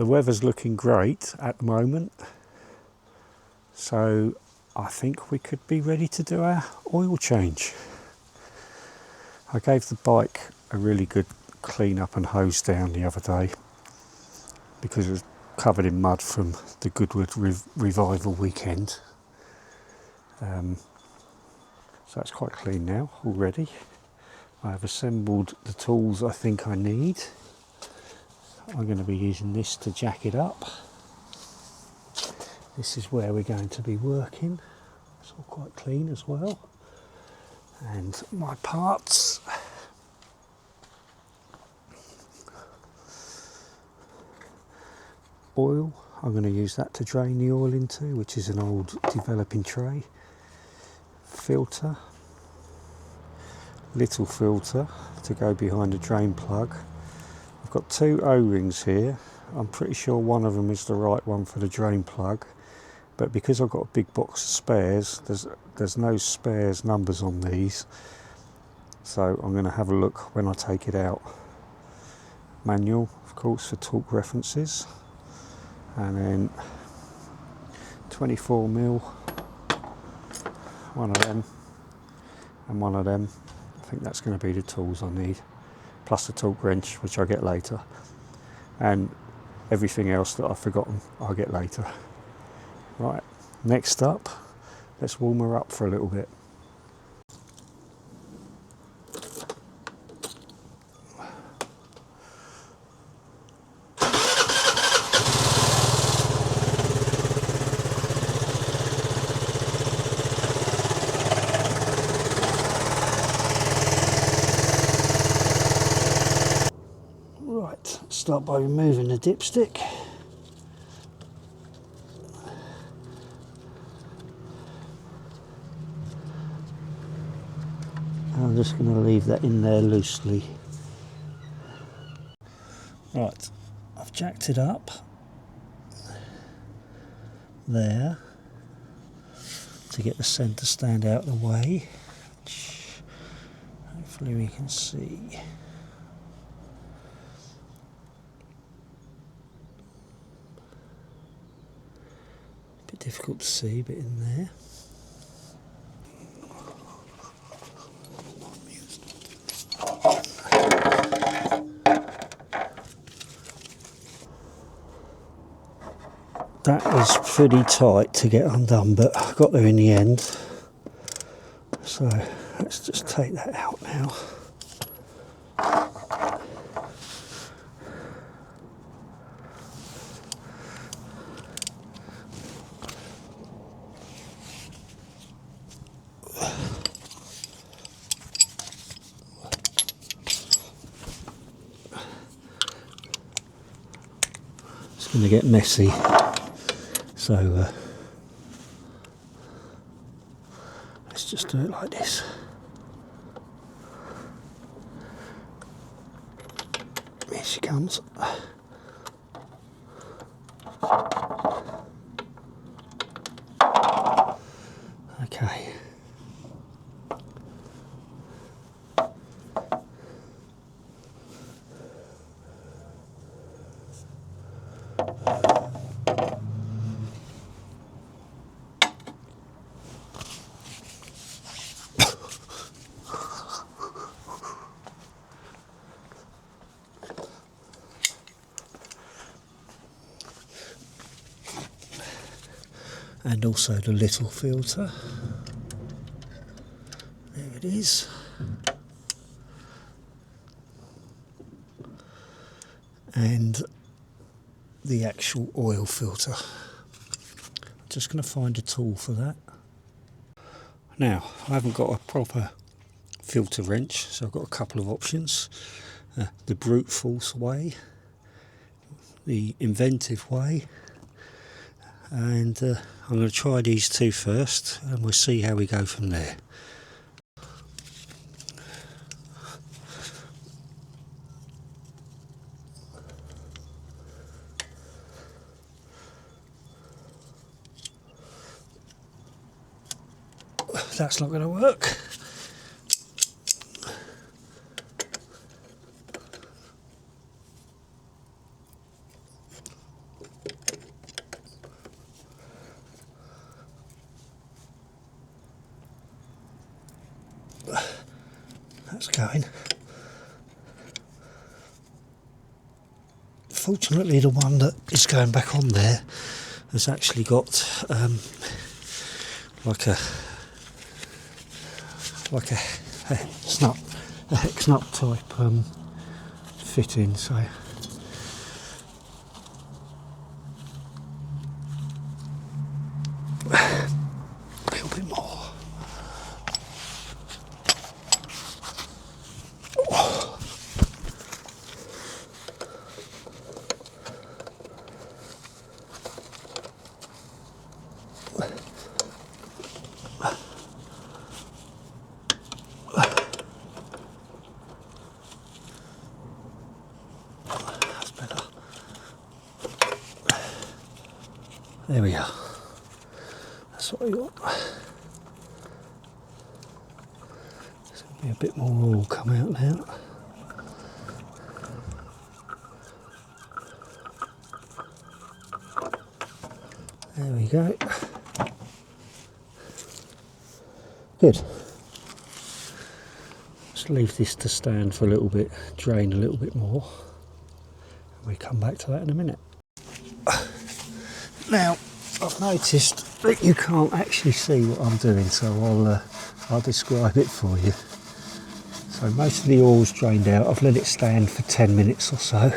The weather's looking great at the moment, so I think we could be ready to do our oil change. I gave the bike a really good clean up and hose down the other day because it was covered in mud from the Goodwood Revival weekend. So it's quite clean now already. I have assembled the tools I think I need. I'm going to be using this to jack it up. This is where we're going to be working. It's all quite clean as well. And my parts. Oil, I'm going to use that to drain the oil into, which is an old developing tray. Filter, little filter to go behind the drain plug. I've got 2 O-rings here. I'm pretty sure one of them is the right one for the drain plug, but because I've got a big box of spares, there's no spares numbers on these, so I'm going to have a look when I take it out. Manual, of course, for torque references, and then 24mm, one of them and one of them. I think that's going to be the tools I need, plus the torque wrench, which I'll get later, and everything else that I've forgotten I'll get later. Right, next up, let's warm her up for a little bit. Right, start by removing the dipstick. I'm just going to leave that in there loosely. Right, I've jacked it up there to get the centre stand out of the way, which hopefully we can see. A bit difficult to see, but in there. That was pretty tight to get undone, but I got there in the end. So let's just take that out now. It's going to get messy. So let's just do it like this. Here she comes. Okay. And also the little filter. There it is. And the actual oil filter. Just going to find a tool for that. Now, I haven't got a proper filter wrench, so I've got a couple of options. The brute force way, the inventive way, and I'm going to try these two first and we'll see how we go from there. That's not going to work. going. Fortunately, the one that is going back on there has actually got like a snap, a hex nut type fitting. So a little bit more. That's better. There we are. That's what we want. There's going to be a bit more oil come out now. There we go. Good. Let's leave this to stand for a little bit, drain a little bit more. We come back to that in a minute. Now, I've noticed that you can't actually see what I'm doing, so I'll describe it for you. So most of the oil's drained out. I've let it stand for 10 minutes or so,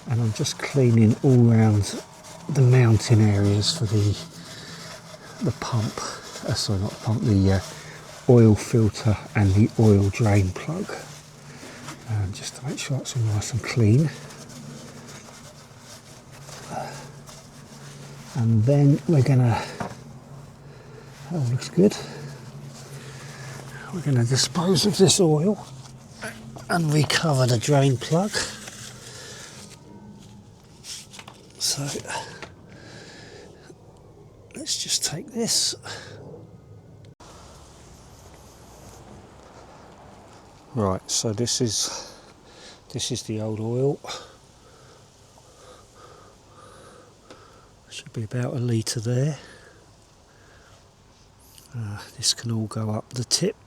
and I'm just cleaning all around the mounting areas for the pump. Sorry, not the pump. The oil filter and the oil drain plug, just to make sure it's all nice and clean. And then we're gonna, oh, looks good. We're gonna dispose of this oil and recover the drain plug. So let's just take this. Right, so this is the old oil. Should be about 1 litre there. This can all go up the tip.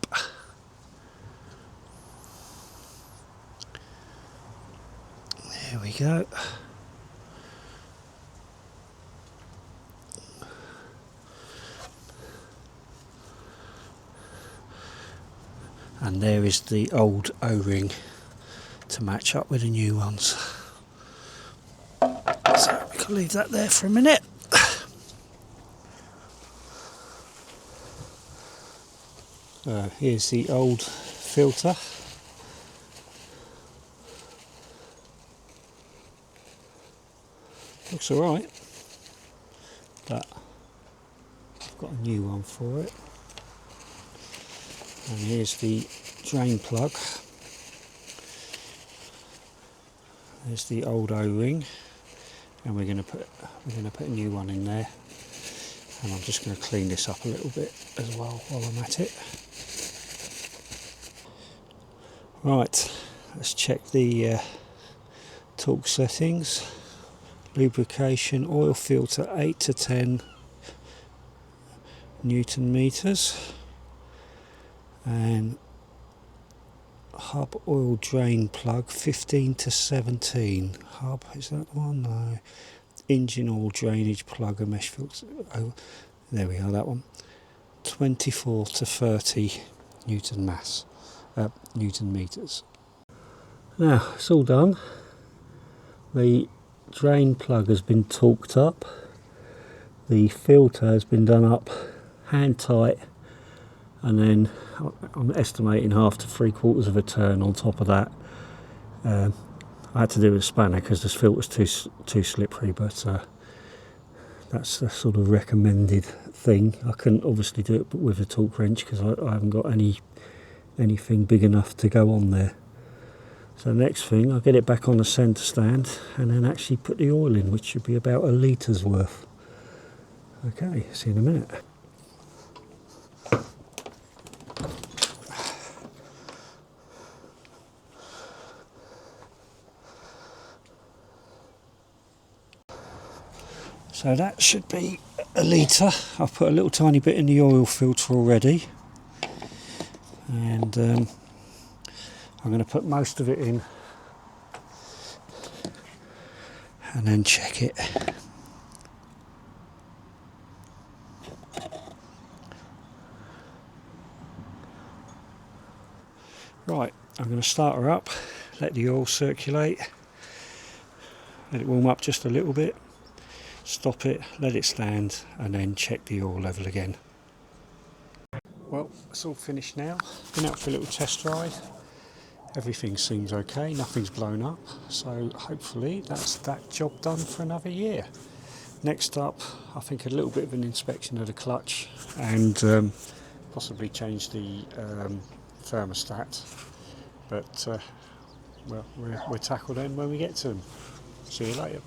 There we go. And there is the old O-ring to match up with the new ones. So we can leave that there for a minute. Here's the old filter. Looks alright, but I've got a new one for it. And here's the drain plug. There's the old O-ring, and we're going to put a new one in there. And I'm just going to clean this up a little bit as well while I'm at it. Right, let's check the torque settings. Lubrication, oil filter 8 to 10 Newton meters, and hub oil drain plug 15 to 17. Hub, is that the one? No. Engine oil drainage plug and mesh filter. Oh, there we are, that one. 24 to 30 Newton meters. Now it's all done. The drain plug has been torqued up. The filter has been done up hand tight, and then I'm estimating 1/2 to 3/4 of a turn on top of that. I had to do with a spanner because this filter's too slippery, but that's the sort of recommended thing. I couldn't obviously do it with a torque wrench because I haven't got anything big enough to go on there. So next thing, I'll get it back on the centre stand and then actually put the oil in, which should be about 1 litre's worth. Okay, see you in a minute. So that should be 1 litre. I've put a little tiny bit in the oil filter already, and I'm going to put most of it in and then check it. Right, I'm going to start her up, let the oil circulate, let it warm up just a little bit, stop it, let it stand, and then check the oil level again. Well, it's all finished now. Been out for a little test ride. Everything seems okay, nothing's blown up, so hopefully that's that job done for another year. Next up, I think a little bit of an inspection of the clutch and possibly change the thermostat, but well, we'll tackle them when we get to them. See you later.